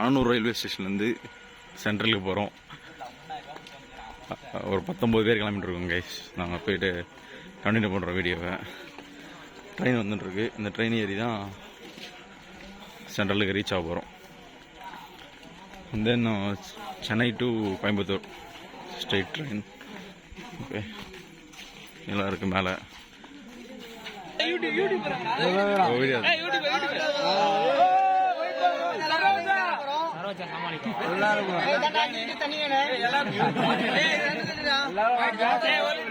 அனனூர் railway ஸ்டேஷன்லேருந்து சென்ட்ரலுக்கு போகிறோம். ஒரு 19 பேர் கிளம்பிட்டுருக்கோம் கைஸ். நாங்கள் போயிட்டு கண்டினியூ பண்ணுற வீடியோவை. ட்ரெயின் வந்துட்டுருக்கு. இந்த ட்ரெயின் ஏறி தான் சென்ட்ரலுக்கு ரீச் ஆக போகிறோம். Then Chennai to Coimbatore straight train. Okay, எல்லாம் இருக்குது மேலே. Video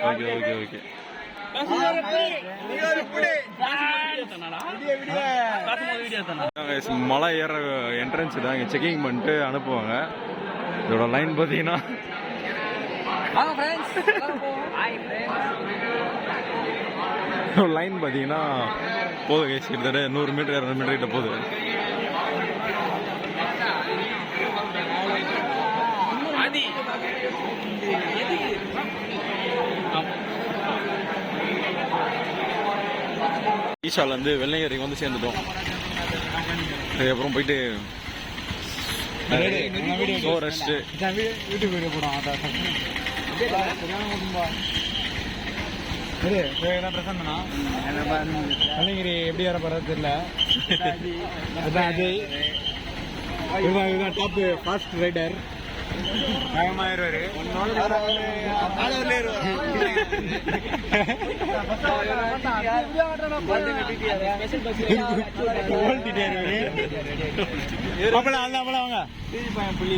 okay okay okay. மலை ஏற என்ட்ரன்ஸ் தான் இங்கே செக்கிங் பண்ணிட்டு அனுப்புவாங்க. இதோட லைன் பார்த்தீங்கன்னா லைன் பார்த்தீங்கன்னா போதும் கேஸ், கிட்டத்தட்ட 100 மீட்டர் 200 மீட்டர் கிட்ட போகுது. ஈஷாலேருந்து வெள்ளையரை வந்து சேர்ந்துட்டோம். அதுக்கப்புறம் போயிட்டு ரெஸ்ட்டு வீட்டுக்கு வீடியோ போடும். பிரசன்னா வெள்ளையங்கிரி எப்படி வர போறது தெரியல. அதுதான் அஜய், இதுதான் டாப் ஃபாஸ்ட் ரைடர். வேகமாயிருவாரு. வாங்க புள்ளி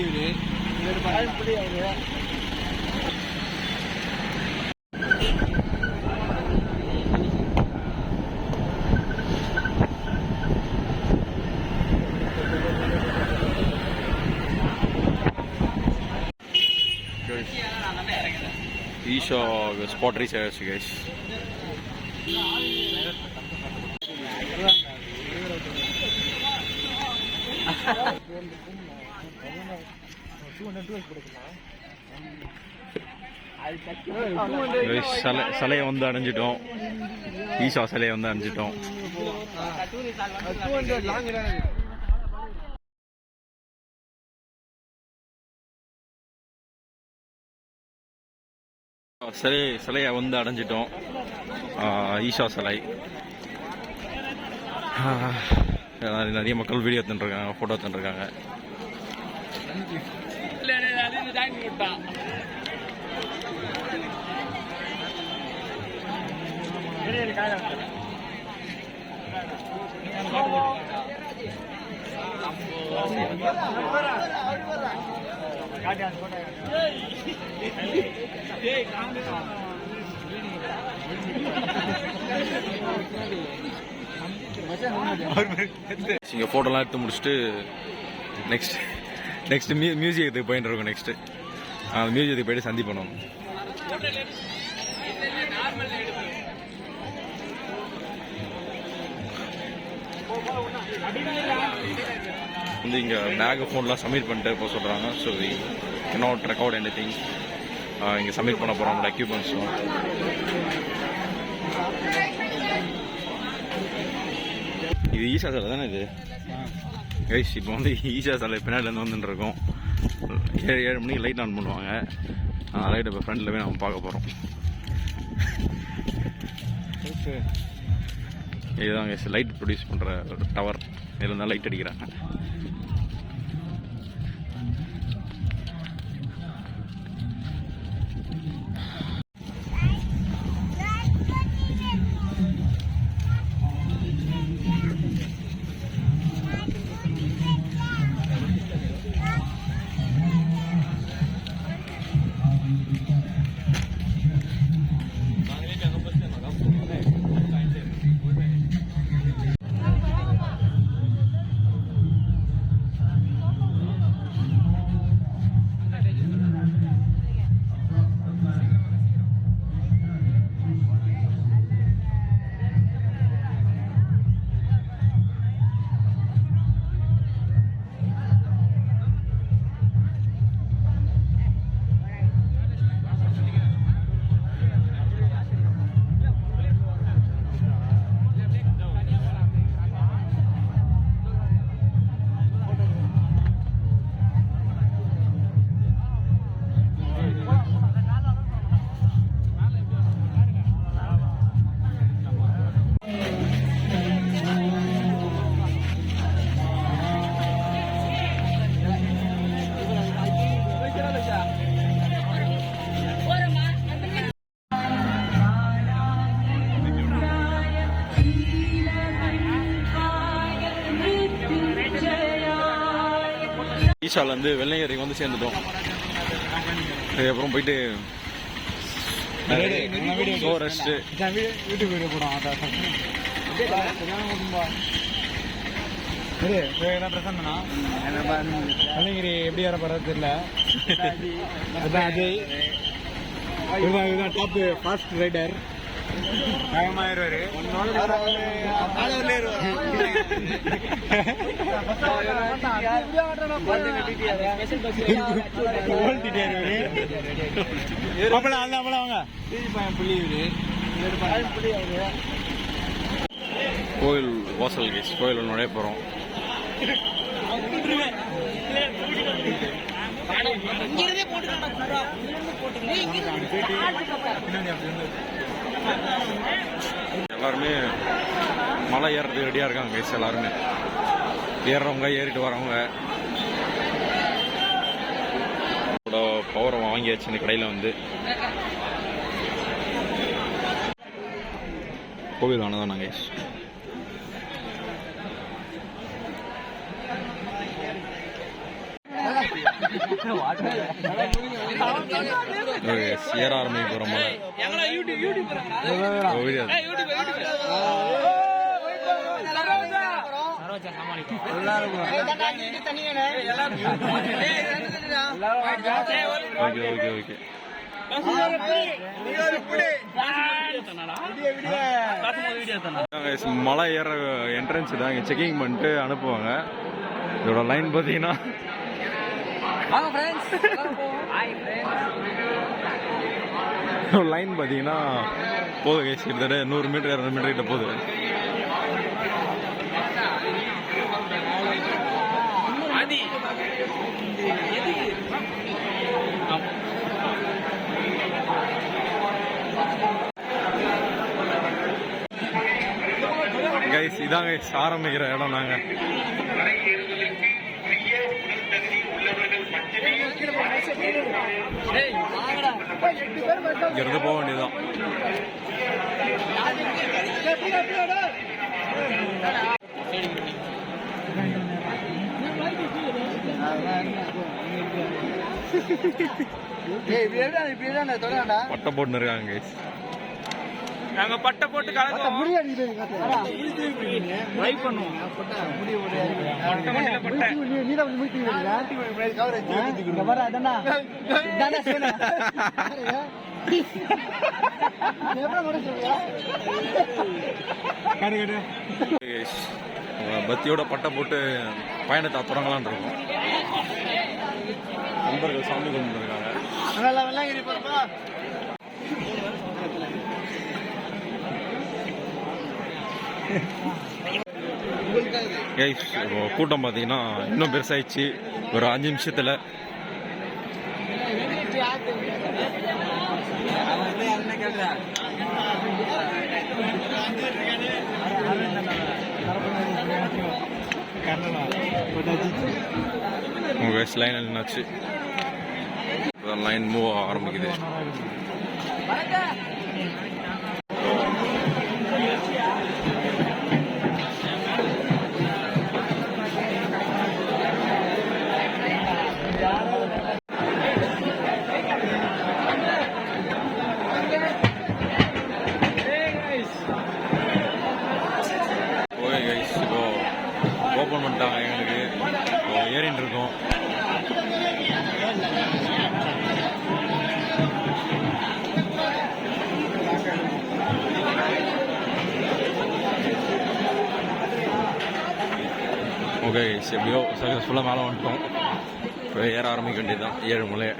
Isha spot reach ஆயிடுச்சு guys. சிலையை வந்து அடைஞ்சிட்டோம். ஈஷா சிலையை வந்து அடைஞ்சிட்டோம். சிலையை வந்து அடைஞ்சிட்டோம். ஈஷா சிலை. நிறைய மக்கள் வீடியோ எடுத்துருக்காங்க, ஃபோட்டோ எடுத்துருக்காங்க. இங்கே ஃபோட்டோலாம் எடுத்து முடிச்சுட்டு நெக்ஸ்ட் மியூசியத்துக்கு போயிட்டு இருக்கோம். நெக்ஸ்ட்டு மியூசியத்துக்கு போயிட்டு சந்தி பண்ணுவோம். வந்து இங்கே பேக் ஃபோன்லாம் சப்மிட் பண்ணிட்டு போக சொல்கிறாங்க. So we cannot record anything. இங்கே சப்மிட் பண்ண போகிறோம் நம்மளோட எக்யூப்மெண்ட்ஸும். இது ஈஷா சிலை தானே இது கைஸ்? இப்போ வந்து ஈஷா சிலை பின்னாடிலேருந்து வந்துட்டுருக்கோம். 7 மணிக்கு லைட் ஆன் பண்ணுவாங்க. லைட் இப்போ ஃப்ரண்டில் போய் நம்ம பார்க்க போகிறோம். இதுதான் கைஸ் லைட் ப்ரொடியூஸ் பண்ணுற ஒரு டவர். இதில் தான் லைட் அடிக்கிறாங்க. ஈஷாவில் வந்து வெள்ளையரைக்கு வந்து சேர்ந்துட்டோம். அதுக்கப்புறம் போயிட்டு ரெஸ்ட்டு வீட்டுக்கு வீடியோ போடும். என்ன பிரச்சனைனா வெள்ளங்கிரி எப்படி ஏற போறது தெரியல. அதுதான் அஜய், இதுதான் டாப் ஃபாஸ்ட் ரைடர். வேகமாயிருவாரு. கோயில் வாசல் கேஸ் கோயில் நுழைய போகிறோம். எல்லாருமே மலை ஏறதுக்கு ரெடியாக இருக்காங்க கைஸ். எல்லாருமே ஏறுறவங்க ஏறிட்டு வரவங்க பவரை வாங்கியாச்சு இந்த கடையில் வந்து. கோவில் ஆனதான் நாங்கள் ஏற ஆரம்பிக்க போகிறோம். Okay okay okay. மலை ஏற என்ட்ரன்ஸ் தான் இங்கே செக்கிங் பண்ணிட்டு அனுப்புவாங்க. இதோட லைன் பார்த்தீங்கன்னா லைன் பார்த்தீங்கன்னா போதும் கைஸ், கிட்டத்தட்ட 100 மீட்டர் 200 மீட்டர் கிட்ட போகுது. கைஸ் இதான் கைஸ் ஆரம்பிக்கிற இடம். நாங்கள் இங்கிருந்து போக வேண்டியதுதான். பட்டை போட்டு இருக்காங்க கைஸ். நாங்க பட்டை போட்டு பத்தியோட பட்டை போட்டு பயணத்தை தொடங்கலான் இருக்கோம். நண்பர்கள் சாமி கொண்டு இருக்காங்க. கூட்டம் பார்த்தீங்கன்னா இன்னும் பெருசாயிடுச்சு. ஒரு 5 நிமிஷத்துல லைன் என்னாச்சு, லைன் மூவ் ஆரம்பிக்குது. ஓப்பன் பண்ணிட்டாங்க எங்களுக்கு, ஏறின்னு இருக்கோம். ஓகே எப்படியோ சக்ஸஸ்ஃபுல்லாக மேலே வந்துட்டோம். இப்போ ஏற ஆரம்பிக்க வேண்டியது தான் 7 மலை.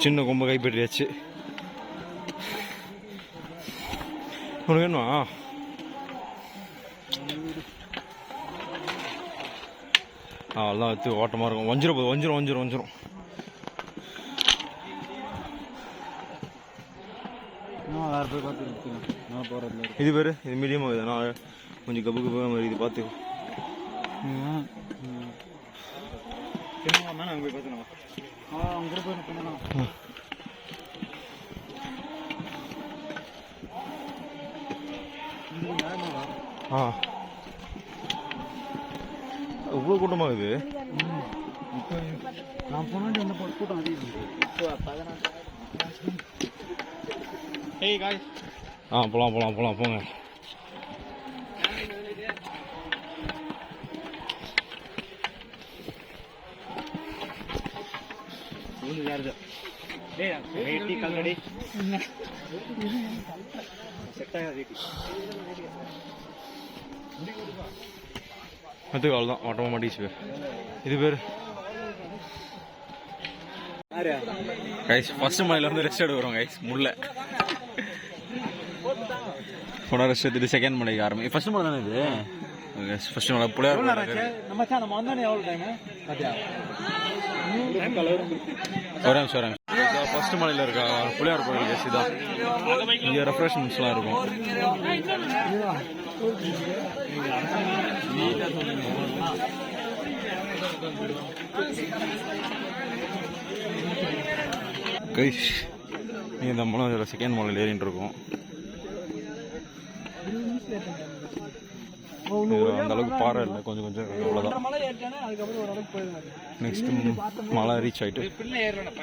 சின்ன கொம்பை கைப்பற்றியாச்சு. உனக்கு வேணுமா? அதெல்லாம் வச்சு ஓட்டமாக இருக்கும். வஞ்சிரும். வேறு போய் பார்த்து நான் போகிறதுல இது பேர் இது மீடியமாக இருக்குது நான் கொஞ்சம் கப்பு கப்பு மாதிரி இது பார்த்து அங்கே போய் பார்த்துனா அங்கே போய் பண்ணலாம். ஆ இவ்வளோ கூட்டமாக இருக்குது. இப்போ நான் போனாடி வந்து கூட்டம் அதிகம் இப்போ 18. ஏய் காய் போகலாம் போங்க. அதுக்கு தான் ஓட்டமாக மாட்டிச்சு. இது பேர் கைஸ் ஃபர்ஸ்ட் மலையில வந்து ரெஸ்ட் எடுக்கிறோம் கைஸ். முல்லை போன ரெஸ்ட் எடுத்துட்டு செகண்ட் மலைக்கு ஆரம்பி. ஃபர்ஸ்ட் மலை தானே இது? ஃபர்ஸ்ட் மலை புளியார். நம்ம வந்தானே எவ்வளோ டைமு பார்த்தியா? வரேன் ஃபர்ஸ்ட் மலையில் இருக்கா புளியார் கோயில் கேஸ் இதான். இங்கே ரெஃப்ரெஷ்மெண்ட்ஸ்லாம் இருக்கும். கைஸ் நீ இந்த மூணாவது செகண்ட் மாலில் ஏறிட்டு இருக்கோம். அந்த அளவுக்கு பாறை இல்லை, கொஞ்சம் அவ்வளோதான். நெக்ஸ்ட் மலை ரீச் ஆகிட்டு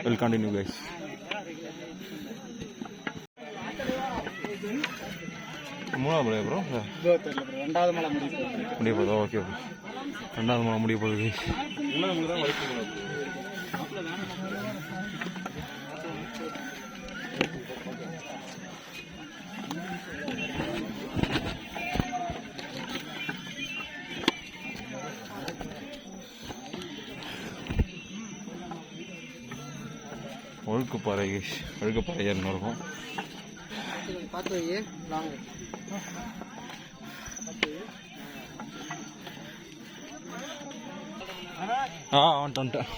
வில் கண்டினியூ கைஸ். மூணாவது மலை ப்ரோ ரெண்டாவது மலை முடிய போதா? ஓகே ரெண்டாவது மலை முடிய போகுது. ஒழுக்குப்பாறை ஏறினு இருக்கும். வந்துட்டேன்.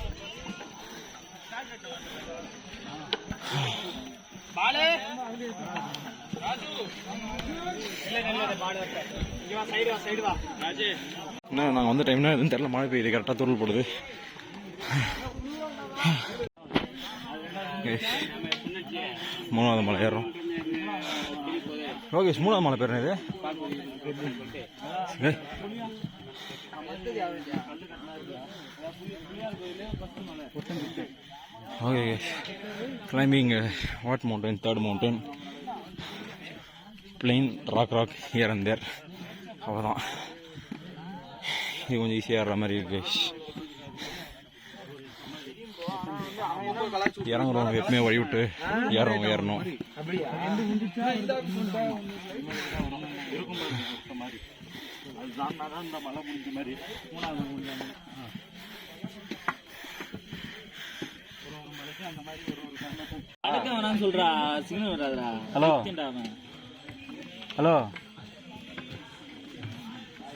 என்ன நாங்கள் வந்த டைம்னா எதுவும் தெரியல, மழை பெய்யுது, கரெக்டாக தூரல் போடுது. மூணாவது மலை ஏறுறோம். ஓகே மூணாவது மலை பேர் இது. Okay climbing what mountain, third mountain, plain rock here and there. அவ்வளோதான். இது கொஞ்சம் ஈஸியாக ஏறுற மாதிரி இருக்கு. இறங்குறவங்க எப்பவுமே வழி விட்டு ஏறணும்.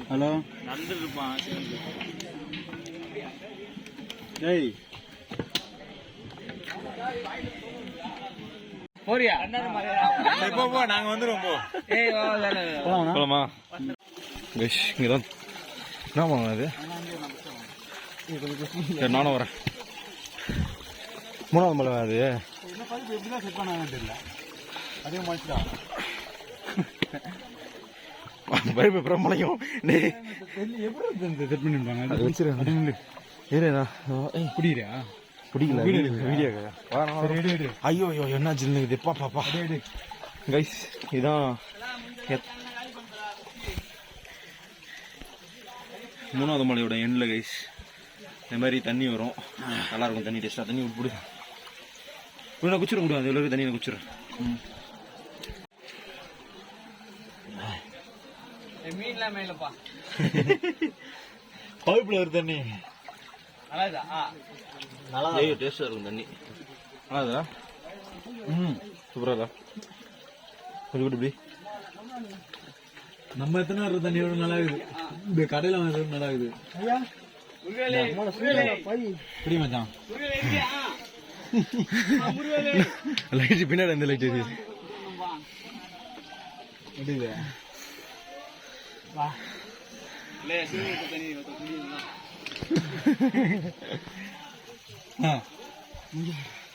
ஹலோ டேய் போறியா? போ நாங்க வந்துருவோம். போலாமா? இங்கதான் என்ன பண்ணுவோம் அது? சரி நானும் வரேன். மூணாவது மலை அது எப்படிதான் செட் பண்ண தெரியல. அதே மாதிரி பயப்பட மலையும் எப்படி செட் பண்ணிருப்பாங்க. அது வச்சிருக்கேன். ஏறா புரியுறியா? பிடிக்கல வீடியோ. ஐயோ என்ன ஜில்லுது பாப்பா கைஸ். இதான் மூணாவது மலையோட எண்டில் கைஸ். இந்த மாதிரி தண்ணி வரும், நல்லா இருக்கும். தண்ணி டேஸ்டாக தண்ணி பிடி நான் குச்சிட முடியும். அது எவ்வளோ தண்ணி நான் குச்சிடுறேன். மீன்லாம் மேலப்பா பைப்பில் ஒரு தண்ணி நல்லா டேஸ்டாக இருக்கும். தண்ணி நல்லாதா? சூப்பராதா? கொஞ்சம் இப்படி நம்ம எத்தனை வர தண்ணியோட நல்லா இருக்குது. இந்த கடையில் வாங்குறது நல்லா இருக்குது. இப்படி மச்சான் லைட் பின்னாடி இந்த லைட் முடியுது வா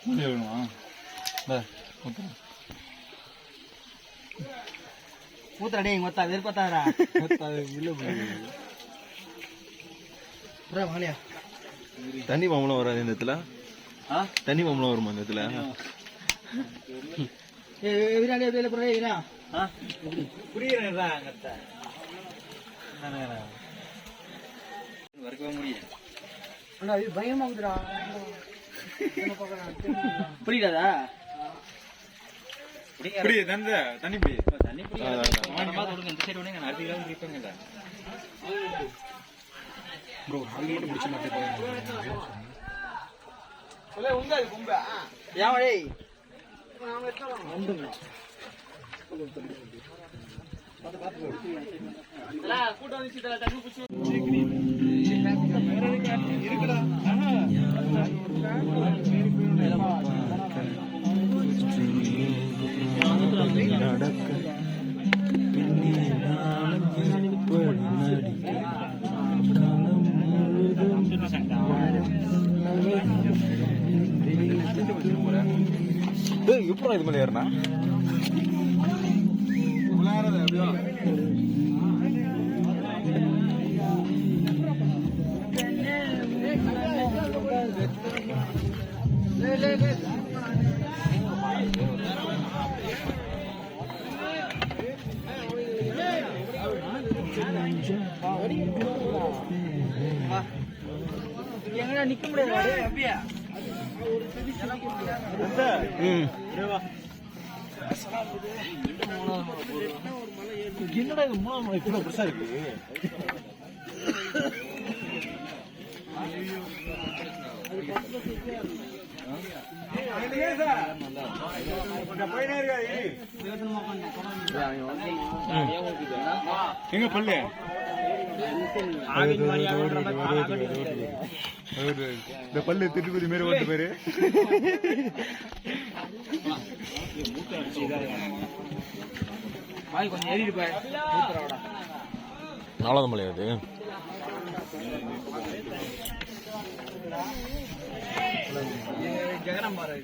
வேணுமா ஊத்துறா டேய் மொத்தம் வெறுப்பத்தாரா உள்ள புறா வாலியா தண்ணி மாமலம் வராது இந்த இடத்துல தண்ணி மாமலம் வருமா இந்த இடத்துல விராடி அப்படியே புறா ஏறா புரியுறா அங்கத்த வரவே முடியும் அண்ணா இது பயமா இருக்குடா புரியுதா புரியுது தண்ணி புரியுது தண்ணி புரியுது இந்த சைடு விடுங்க அடுத்த கிலோ இருப்பேங்க ப்ரோ ஹால் மட்டும் பிடிச்ச மாட்டேன் சொல்ல உங்க கும்ப ஏன் டேய் நாம எத்தலாம் வந்துங்க அல கூட்டம் வந்துச்சுடா தண்ணி புடிச்சு இருக்குடா நடக்க பின்னே நானும் எப்படி இது மேலே ஏறினா எங்கடா நிக்க முடியாது அப்படியே என்னடா இது மூணாவது இவ்வளவு பெருசா இருக்கு எங்க பல்லு இந்த பல்லு திட்டுக்குதி மாரி ஓட்டு பேரு கொஞ்சம் ஏறிட்டு போய் நாலாவது மலை அது ஜெகனம்பாறை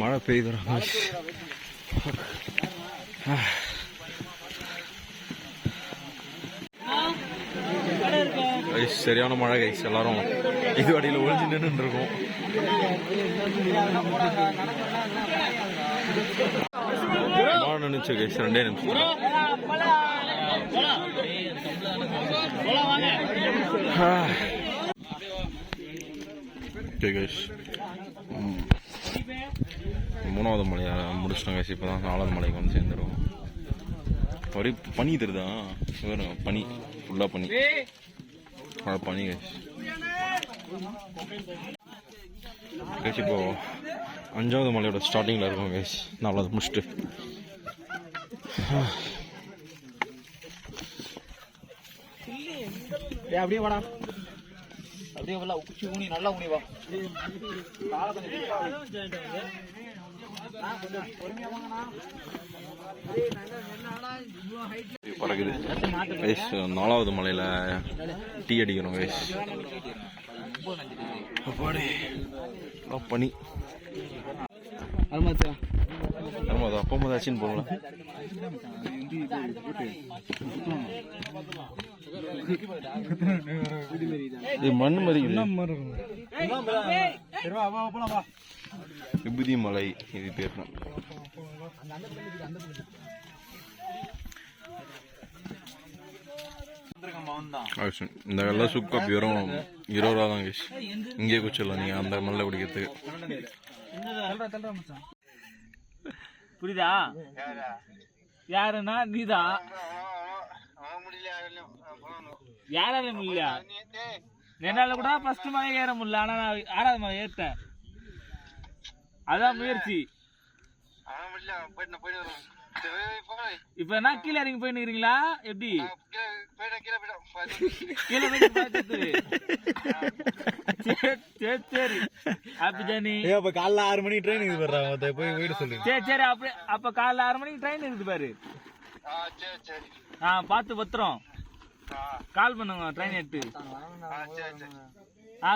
மழை பெய்யுது சரியான மழை கைஸ் எல்லாரும் இது அடியில் ஒழிஞ்சு நின்று இருக்கோம் மழை நினைச்சு கைஸ் 2 நிமிஷம் ஓகே கைஸ் 3வது மலையை முடிச்சிட்டோம் கைஸ் இப்போ தான் 4வது மலைக்கு வந்து சேர்ந்துடும் ஒரே பனி தருதா வேணும் பனி ஃபுல்லாக பனி பனி கைஸ் கைஸ் இப்போ 5வது மலையோட ஸ்டார்டிங்கில் இருக்கும் கைஸ் 4வது முடிச்சுட்டு அப்படியே வாடா அப்படியே உச்சி ஊனி நல்லா ஊனி வா பறக்குது கைஸ் 4வது மலையில் டீ அடிக்கணும் கைஸ் அப்பாடி பனி ஆமாம் அது அப்போ ஆச்சுன்னு போகல இது மண் மாதிரி விபூதி மலை இது பேர் தான் இந்த எல்லாம் சுக் காப்பி வரும் 20 ரூபா தான் கைஸ் இங்கே குச்சிடலாம் நீங்கள் அந்த மல்ல குடிக்கிறதுக்கு புரியுதா யாருன்னா நீதான் யாரால முடியல என்னால கூட ஃபர்ஸ்ட் மலை ஏற முடியல ஆனா நான் 6வது மலை ஏறிட்டேன் அதான் முயற்சி. இப்ப என்ன கீழே இறங்கி போயின்னு இருக்கிறீங்களா எப்படி? கீழே போயிட்டு பார்த்துட்டு. சரி சரி அப்படி ஜானி. அப்ப காலைல 6 மணிக்கு ட்ரெயின் இருக்குது பாரு, போய் வீடு சொல்லு. சரி அப்படி அப்ப காலைல 6 மணிக்கு ட்ரெயின் இருக்குது பாரு. பார்த்து பத்திரம் கால் பண்ணுங்க ட்ரெயின் எடுத்து.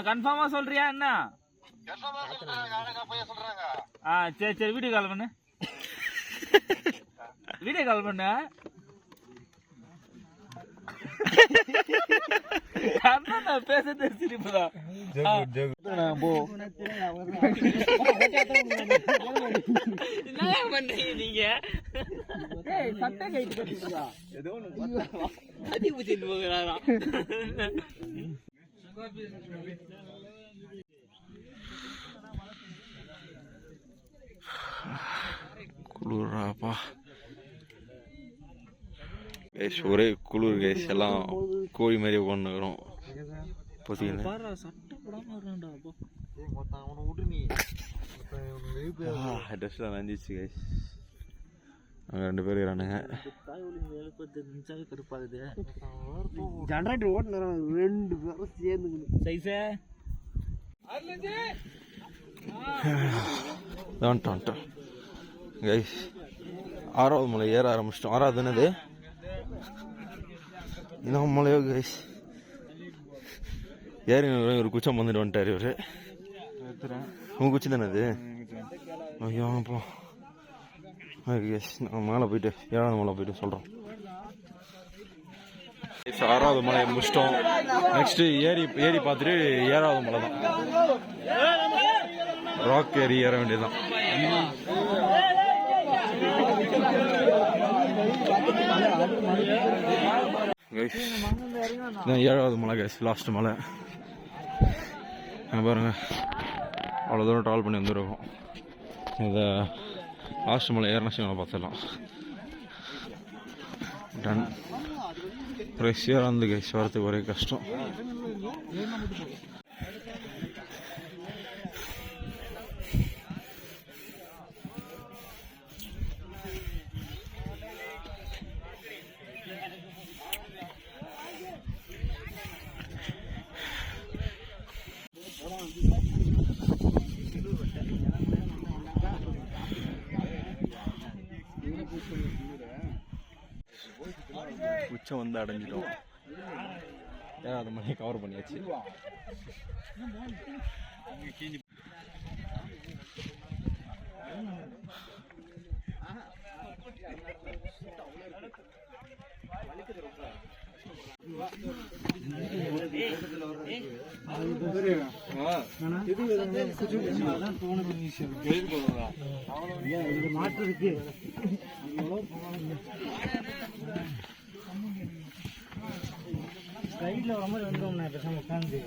கன்ஃபார்மா சொல்றியா என்ன? சரி சரி வீடியோ கால் பண்ணு. வீடியோ கால் பண்ண பேச தெரிஞ்சிருப்பதா? என்ன பண்றீங்க நீங்க? சட்டை கைட்டு கட்டிங்களா? அதி பூச்சிட்டு போகிறாரா? குளிராப்பா கைஸ், ஒரே குளிர் கைஸ். எல்லாம் கோழி மாதிரி உட்காந்துக்கிறோம். ட்ரெஸ்லாம் நஞ்சிச்சு கைஸ். அங்கே 2 பேர் இருக்கிறானுங்க. ஜெனரேட்டர் ஓட்டுறோம் 2 பேரும் சேர்ந்து சைஸே கைஸ் 6வது மலை ஏற ஆரம்பிச்சிட்டோம். 6வது என்னது இன்னும் மலையோ கைஸ். ஏறி ஒரு குச்சம் வந்துட்டு வந்துட்டார் இவரு. உங்க குச்சி தானே அது? ஐயோ போ கைஸ். நான் மேலே போயிட்டு 7வது மலை போயிட்டு சொல்கிறோம். 6வது மலையை முடிச்சிட்டோம். நெக்ஸ்ட்டு ஏறி பார்த்துட்டு 7வது மலை தான். ராக் ஏறி ஏற வேண்டியதுதான். இதான் 7வது மலை கைஸ், லாஸ்ட் மலை. பாருங்க அவ்வளோ தூரம் ட்ராவல் பண்ணி வந்துருக்கோம். இதை லாஸ்ட் மலை ஏறினா சிவனை பார்த்துடலாம். டன் ப்ரெஷியாக வந்து கைஸ் வரத்துக்கு ஒரே கஷ்டம். உச்சம் வந்து அடைஞ்சிட்டோம். 7வது மணியை கவர் பண்ணியாச்சு. மாற்று இருக்கு. சைடில் வர மாதிரி வந்துடும். பேசாம உட்காந்து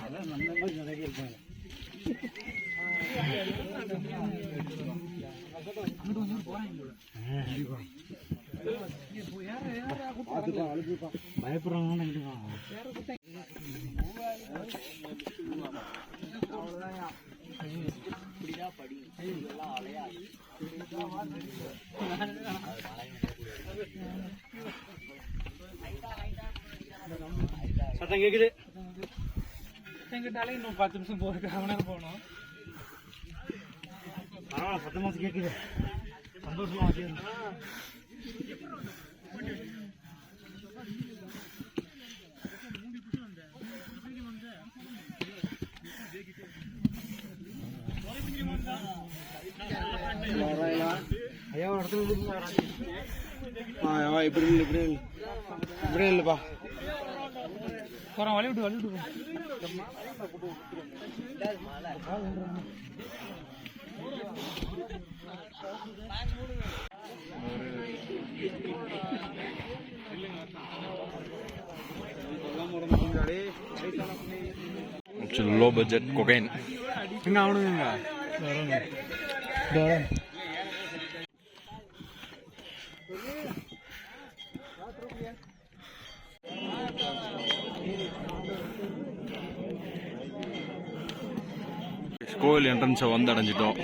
அதான் நம்ம மாதிரி நிறைய இருப்பாங்க. பயப்படுறாங்க. சத்தம் கேக்குது. எங்கிட்டாலே இன்னும் 10 நிமிஷம் போறதுக்கு 1 மணி நேரம் போகணும். பரவாயில்ல, சத்தமா கேக்குது. சந்தோஷமா வச்சிருந்தேன். ஐயா ஒரு இடத்துல இப்படி இல்லைப்பா போகிறோம். வழி விட்டு low budget cocaine. எங்க அவனுங்க கோயில் என்ட்ரன்ஸை வந்து அடைஞ்சிட்டோம்.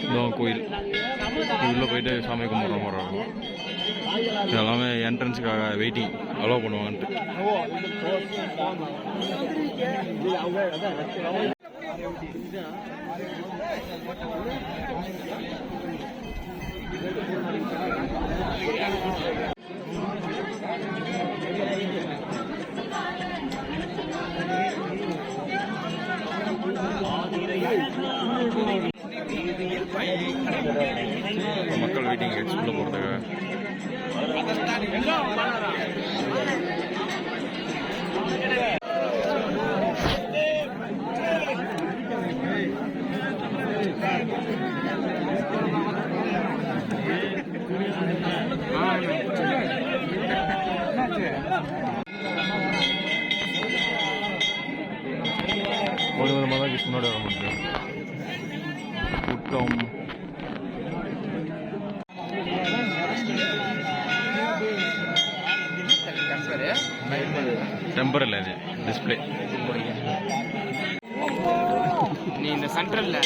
இதுதான் கோயில். உள்ளே போயிட்டு சாமி கும்பிட்ற மாதிரி இருக்கும். இதெல்லாமே என்ட்ரன்ஸுக்காக வெயிட்டிங் அலோவ் பண்ணுவாங்கன்ட்டு. மக்கள் வெயிட்டிங் உள்ள போகிறதுக்காக. ஒரு விதமாக தான் முன்னாடி வர மாட்டேன். கூட்டம் டெம்பர் இல்லை, இது டிஸ்பிளே. நீ இந்த சென்ட்ரல்ல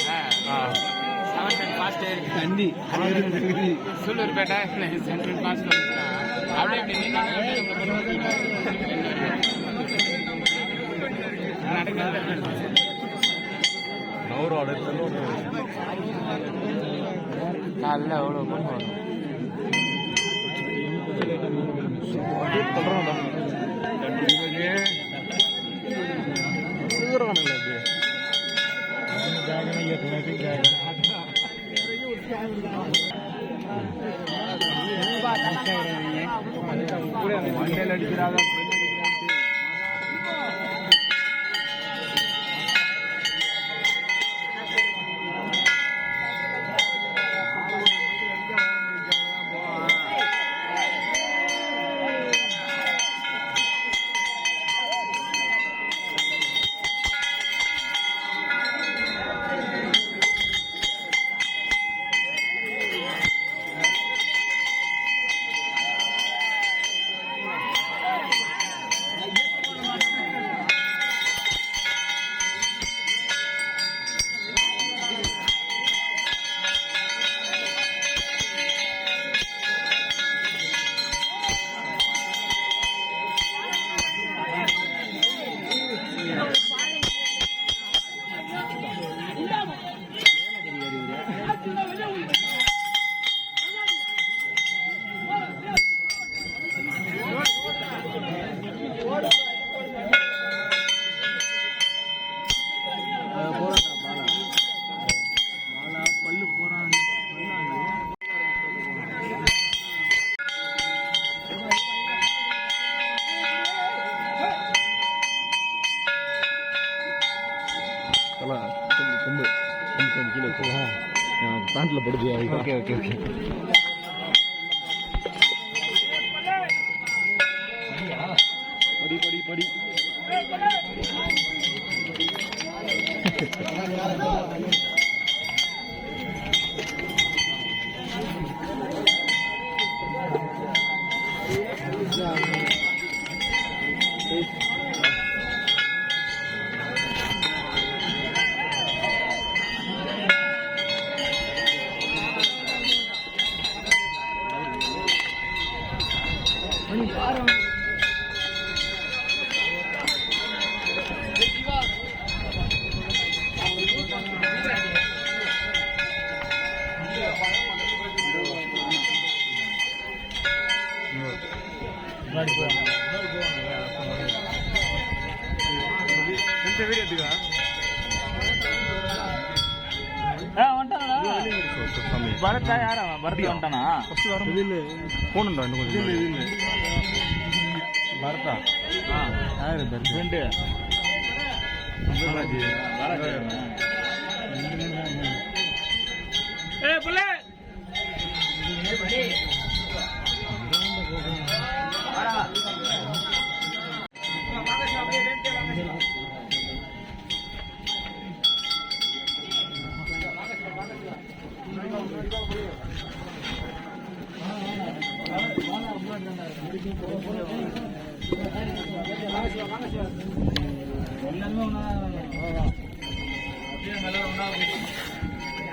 தண்ணி சூலூர்பேட்டை சென்ட்ரல் பாஸ்ல அப்படியே நூறு அடுத்த நல்ல எவ்வளோ வரும். அடிக்கிறாங்க. பேண்ட்ல படுது. Okay okay okay. படி படி படி. பரத்தா யாரா பரத்தி வந்துட்டானா? போகணுண்டா இன்னும் கொஞ்சம். பரதா யாரு ரெண்டு புள்ளே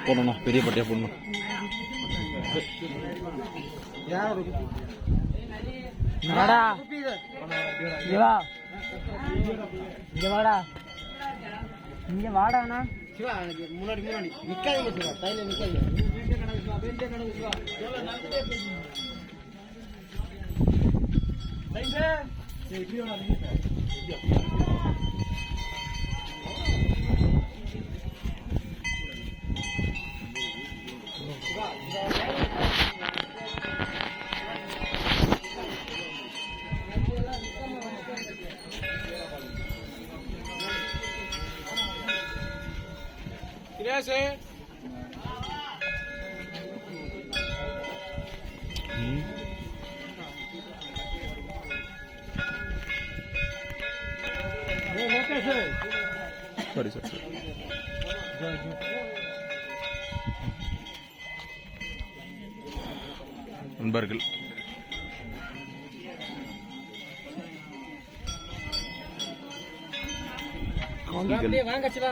போடணும்ண்ணா, பெரிய பட்டியாக போடணும். வாடா இங்க வா, இங்க வாடா, இங்க வாடாண்ணா. சிவா முன்னாடி நிக்காதீங்க சிவா, கையில நிக்காதீங்க. சரி சரி சரி. நண்பர்கள் அப்படியே வாங்க சிவா,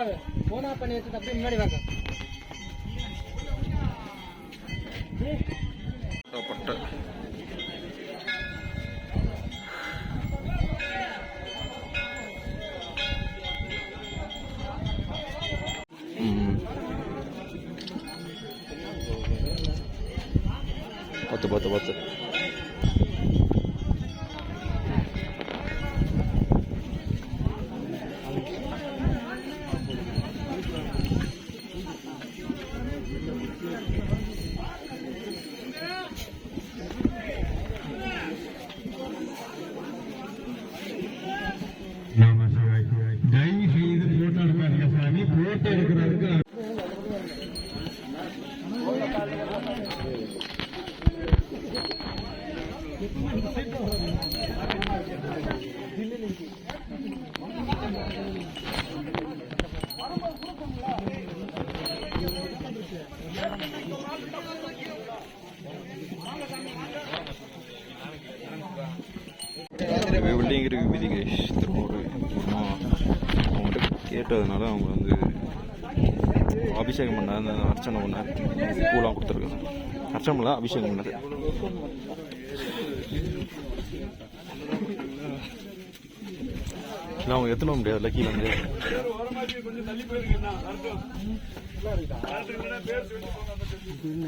போனா பண்ணி வச்சு அப்படியே முன்னாடி வாங்க. பட்டை பத்து வெள்ளிங்கிற விதிகேஷ் திருப்பூர் அவங்ககிட்ட கேட்டதுனால அவங்க வந்து அபிஷேகம் பண்ண அர்ச்சனை பண்ண பூலாம் கொடுத்துருக்காங்க. அர்ச்சனை பண்ணல, அபிஷேகம் பண்ணது. இல்லை அவங்க எத்தனை முடியாதுல்ல கீழே வந்து.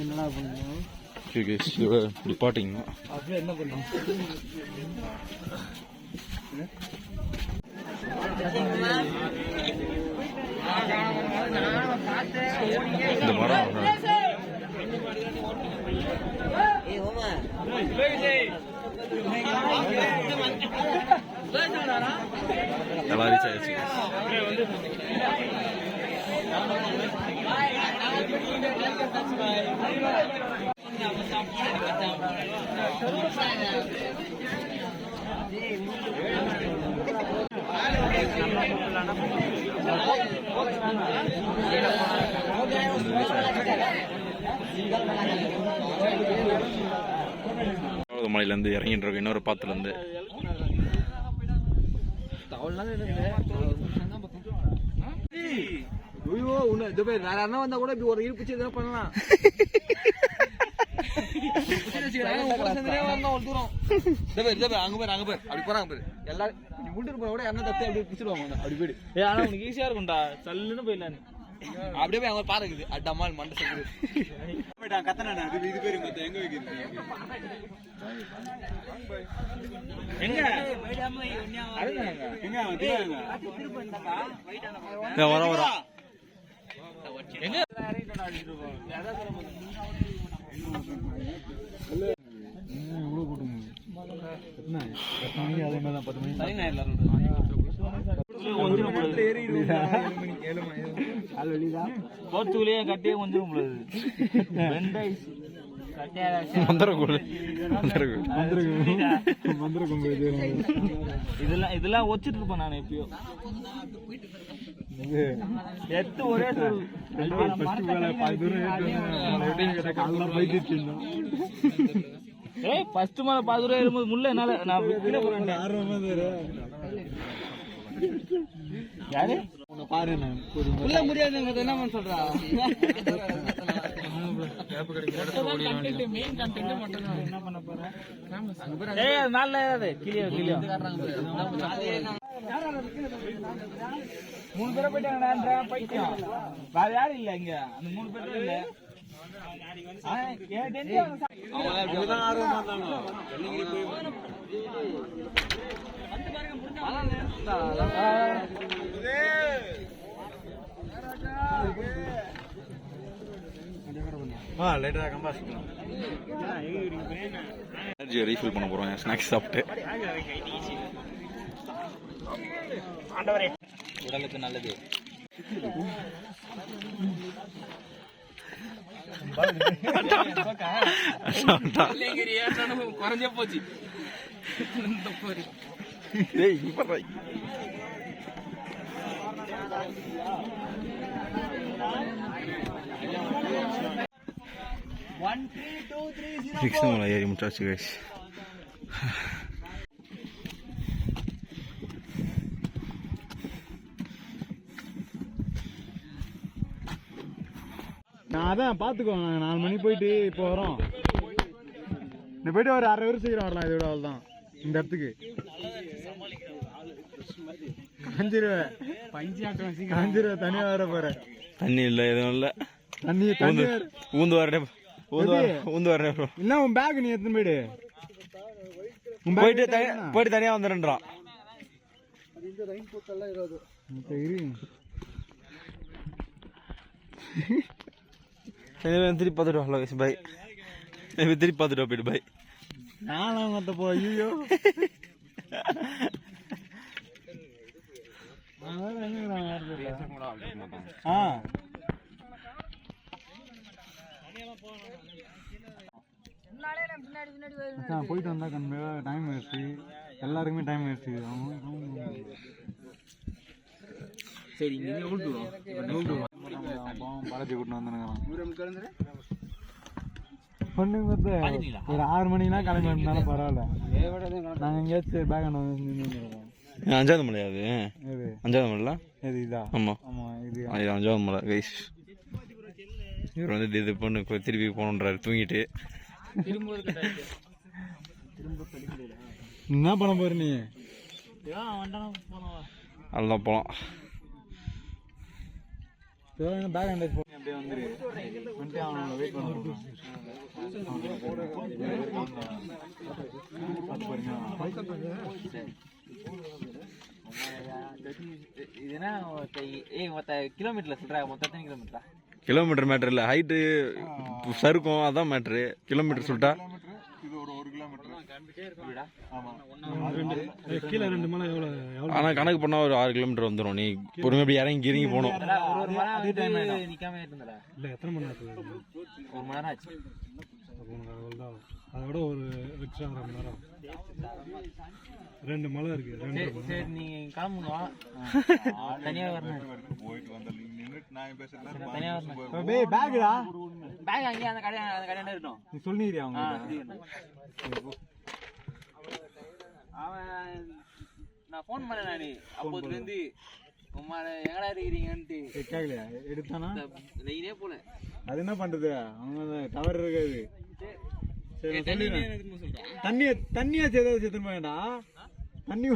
என்னடா பண்ணுவோம் டிபார்ட்டிங்னா அப்படியே என்ன பண்ணுவோம்? இந்த மரம் நல்லா ரீச் ஆயிடுச்சு. மலையிலேருந்து இறங்கிட்டு இருக்கோம் இன்னொரு பாத்துலேருந்து. வேற யாரா வந்தா கூட இப்படி ஒரு இருப்பிச்சு எதனா பண்ணலாம். அப்படி போறாங்க எல்லாரும் முட்டு போன கூட என்ன தப்பு அப்படி பிடிச்சிடுவாங்க. அப்படி போயிடு. ஆனா உனக்கு ஈஸியா இருக்கும்டா, சல்லுன்னு போயிடலாம். அப்படியே போய் அவங்க பாருக்குது அட்டம்மாள் மண்டை சக்குது கத்தனா இது பேரு மொத்தம் எங்க வைக்கிறது போர்த்துலயே கட்டியே கொஞ்சம் இதெல்லாம் வச்சுட்டு இருப்பேன் நான் எப்பயோ. எத்து ஒரே ஏய் ஃபர்ஸ்ட் மலை பாதுரே இருக்கும்போது முள்ள என்னால நான் கீழே போறேன். யாரு பாரு உள்ள முடியாதுங்கிறது என்ன சொல்றா? மெயின் கண்டென்ட் மட்டும் தான் என்ன பண்ண போறேன். ஏய் நல்ல அது கிளியோ மூணு பேரை போயிட்டாங்கடா பைத்தியம். வேற யாரும் இல்ல இங்க அந்த 3 பேரும் இல்ல. எனர்ஜியை ரீஃபில் பண்ண போகிறோம் ஸ்நாக்ஸ் சாப்பிட்டு. உடலுக்கு நல்லது. குறைஞ்ச போச்சு. சிக்ஸ்மலை ஏறி முட்டாச்சு கைஸ். நான் அதான் பார்த்துக்கோ, நாங்கள் 4 மணி போயிட்டு இப்போ வரோம். இந்த போயிட்டு ஒரு 1/2 hour சீக்கிரம் வரலாம். இதோட அவள் தான் இந்த இடத்துக்கு காஞ்சிருவேன். தனியாக வர போகிறேன். தண்ணி இல்லை, எதுவும் இல்லை. தண்ணி ஊந்து வரேன் இல்லை. உன் பேக் நீ எடுத்துன்னு போயிடு. போயிட்டு தனியாக வந்துடுறான். திருப்பி பார்த்துட்டு பாய். திருப்பி பார்த்துட்டு போயிட்டு பாய். நானும் மற்ற போ. ஐயோ போயிட்டு வந்தா கண்டிப்பா டைம் வேஸ்ட்டு. எல்லாருக்குமே டைம் வேஸ்ட்டு. சரி பாலாஜி கூட்டு வந்துருக்கான். பொண்ணுங்க பார்த்து ஒரு 6 மணினா கிளம்பி வந்தாலும் பரவாயில்ல. நாங்கள் எங்கேயாச்சும் பேக் வந்துருக்கோம். 5வது மலை அது. 5வது மலை இது இதா? ஆமாம் ஆமாம், இது 5வது மலை கைஸ். இவர் வந்து இது பொண்ணு திருப்பி போகணுன்றாரு தூங்கிட்டு. என்ன பண்ண போற நீ? அதெல்லாம் போகலாம். பேக் அண்டேஜ் போய் அப்படியே வந்துரு. வந்துட்டு அவனோட வெயிட் பண்ணுறோம். இதுனா கிலோமீட்டர்ல சொல்றாங்க. மொத்தம் எத்தனை கிலோமீட்டரா? கிலோமீட்டர் மேட்ரு இல்லை, ஹைட்டு சருக்கும் அதான் மேட்ரு. கிலோமீட்டர் சொல்லிட்டா கீழே 2 மலை எவ்வளோ? ஆனால் கணக்கு பண்ணால் ஒரு 6 கிலோமீட்டர் வந்துடும். நீ பொறுமையாக அப்படி இறங்கி போகணும். நிக்காம இருந்தா இல்லை. எத்தனை மணி நேரத்தில்? 1 மணி நேரம் ஆச்சு. அதோட ஒரு எக்ஸ்ட்ரா 1/2 மணி நேரம். 2 மலை இருக்கு. சரி நீங்க கிளம்புங்க. தனியா வரணும். தனியா வரணும். பேக்டா பேக் அங்கேயே அந்த கடையாண்ட இருக்கணும். நீ சொல்லிடுறியா அவங்க? அவன் நான் ஃபோன் பண்ணேன். நானு அப்போதுல இருந்து உமா எங்கடா இருக்கிறீங்கன்ட்டு கேட்கலையா? எடுத்தானா? லைனே போல. அது என்ன பண்றது? அவங்க டவர் இருக்காது. தண்ணியா ஏதாவது சேர்த்து வேண்டா. தண்ணி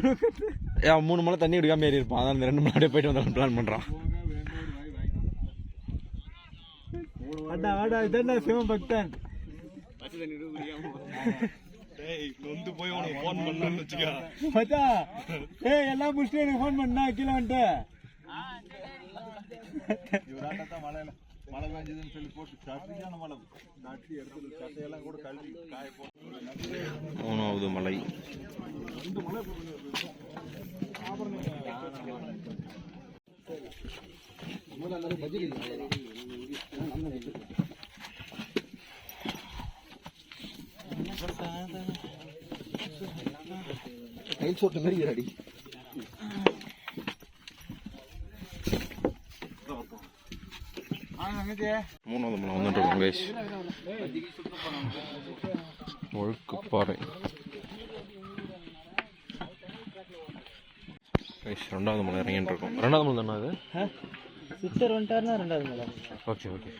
3 மலை தண்ணி எடுக்காம ஏறி இருப்பான். அதான் 2 மலை போயிட்டு வந்து பிளான் பண்றான். வாடா இதான் சிவன் பக்தன். எல்லாம் முடிச்சுட்டு எனக்கு ஃபோன் பண்ணா கீழே வந்துட்டு மழை பெஞ்சதுன்னு சொல்லி போட்டு சரியான மழை நட்டி எடுத்து சட்டையெல்லாம் கூட கழுவி காய போட்டு. 3வது மலை. கைல் சோட்டு மாதிரி அடி. 3வது மலை வந்துட்டு இருக்கோம் கைஸ். ஒழுக்குப்பாறை. ரெண்டாவது மலை இறங்கிட்டு இருக்கோம். ரெண்டாவது மலை தானே அது? சிஸ்டர் வந்துட்டாருன்னா ரெண்டாவது மலை. Okay okay.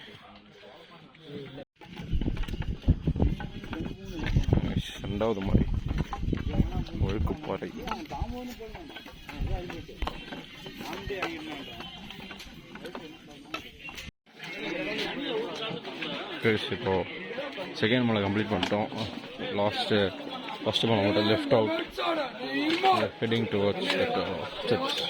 ரெண்டாவது மலை ஒழுக்குப்பாறை. இப்போ செகண்ட் மலை கம்ப்ளீட் பண்ணிட்டோம். ஃபர்ஸ்ட் மலை மட்டும் left out, heading towards steps.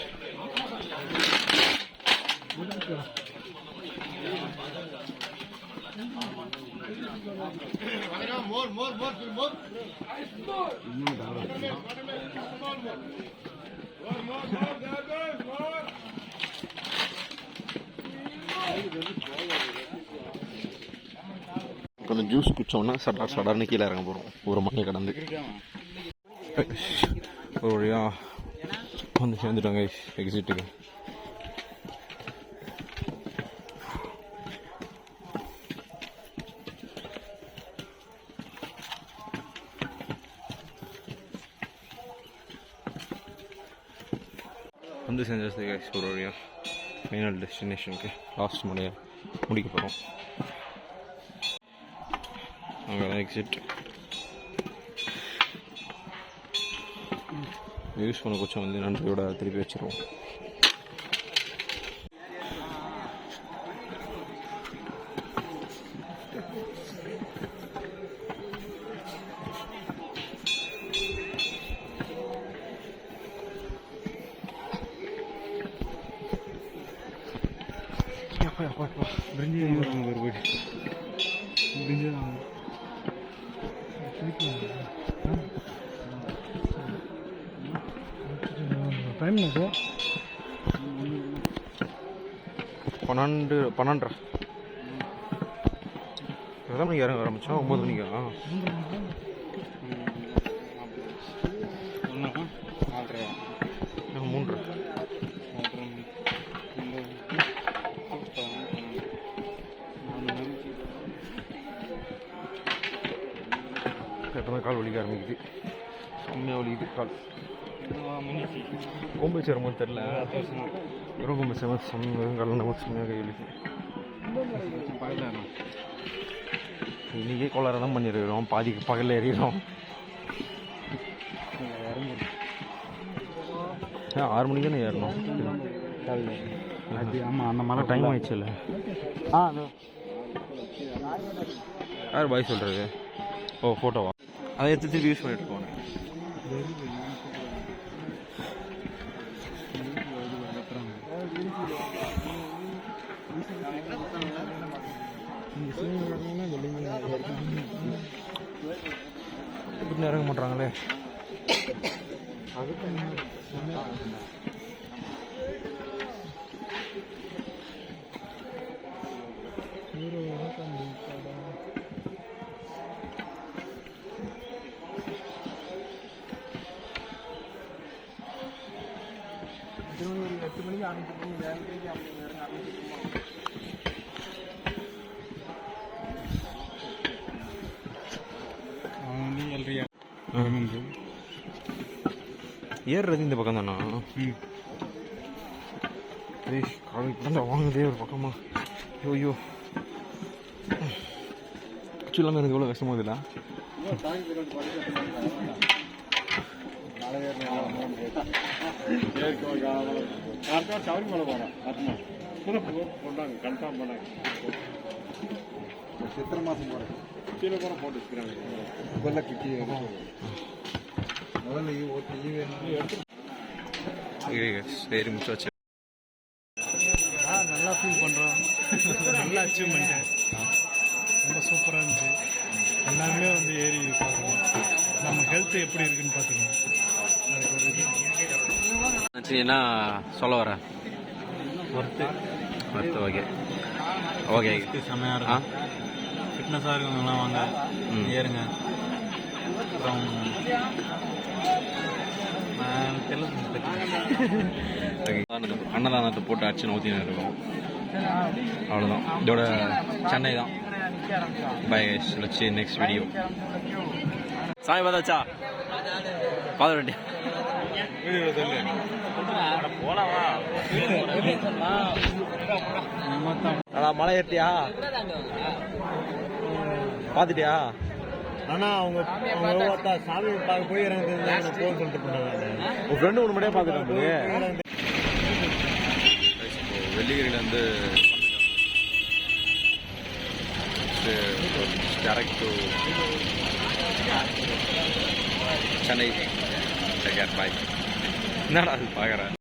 கொஞ்சம் ஜூஸ் குடிச்சோன்னா சடார்னு கீழே இறங்க போகிறோம். ஒரு மணியை கடந்து ஒரு வழியாக வந்து சேர்ந்துட்டாங்க எக்ஸிட்டுக்கு. வந்து செஞ்சது ஒரு வழியாக ஃபைனல் டெஸ்டினேஷனுக்கு லாஸ்ட் மணியாக முடிக்க போகிறோம். அங்கே தான் எக்ஸிட். யூஸ் பண்ண கொஞ்சம் வந்து நன்றியோட திருப்பி வச்சிருவோம். டைம் இது 12:30. எவ்வளோ மணிக்கு இறங்க ஆரம்பித்தோம்? 9 மணிக்கா? 3:30. எப்போதான் கால் வலிக்க ஆரம்பிக்குது. செம்மையாக வலிக்குது கால். கொம்பு சேரும்போது தெரில. வெறும் கொம்பு சேரும் செம்மையாக நமக்கு செம்மையாக கை வலிக்கும். இன்றைக்கே கோளாறு தான் பண்ணிடுறோம். பாதிக்கு பகலில் ஏறிடுறோம். 6 மணிக்கு தானே ஏறணும். ஆமாம், அந்த மலை டைம் ஆயிடுச்சு இல்லை? யார் பாய் சொல்கிறது? ஓ, ஃபோட்டோவா? அதை எடுத்து திருப்பி யூஸ் பண்ணிட்டு போனேன். இப்படி இறங்க மாட்டாங்களே. அதுக்கு திருவண்ணூர் 8 மணிக்கு ஆரம்பிச்சிருக்கோம். ஏறுறது இந்த பக்கம் தானா? கால் வாங்குதே ஒரு பக்கமா. ஐயோ, குச்சி இல்லாமல் எனக்கு எவ்வளோ கஷ்டமாக இல்லை. சித்திரை மாதம் போகிறேன். கீழே கூட போட்டு வச்சுக்கிறாங்க. இப்போல்லாம் கிட்டி முதல்ல சரி முடிச்சாச்சு. நல்லா ஃபீல் பண்ணுறோம். நல்ல அச்சீவ்மெண்ட்டு. ரொம்ப சூப்பராக இருந்துச்சு. எல்லாருமே வந்து ஏறி பார்க்கணும். நம்ம ஹெல்த்து எப்படி இருக்குன்னு பார்த்துக்கணும். என்ன சொல்ல வர? Worth okay okay. செம்மையாக இருக்கும். ஃபிட்னஸாக இருக்கவங்கலாம் வாங்க, ஏறுங்க. அப்புறம் அன்னதானத்தை போட்டு அடிச்சு நோத்தின்னு இருக்கும். அவ்வளோதான். இதோட சென்னை தான். Bye guys, let's see you next video. சாமி பார்த்தாச்சா பார்த்துட வேண்டிய மலை ஏற்றியா பார்த்துட்டியா? ஆனா அவங்க சாமி பார்க்க போய் எனக்கு போன் சொல்லிட்டு போனாங்க. உன் ஃப்ரெண்டு ஒன்று மட்டும் பார்த்துட்டாங்க. வெள்ளிகிரியிலேருந்து டேரக்ட் டு சென்னை. என்னடா அது பார்க்குறேன்.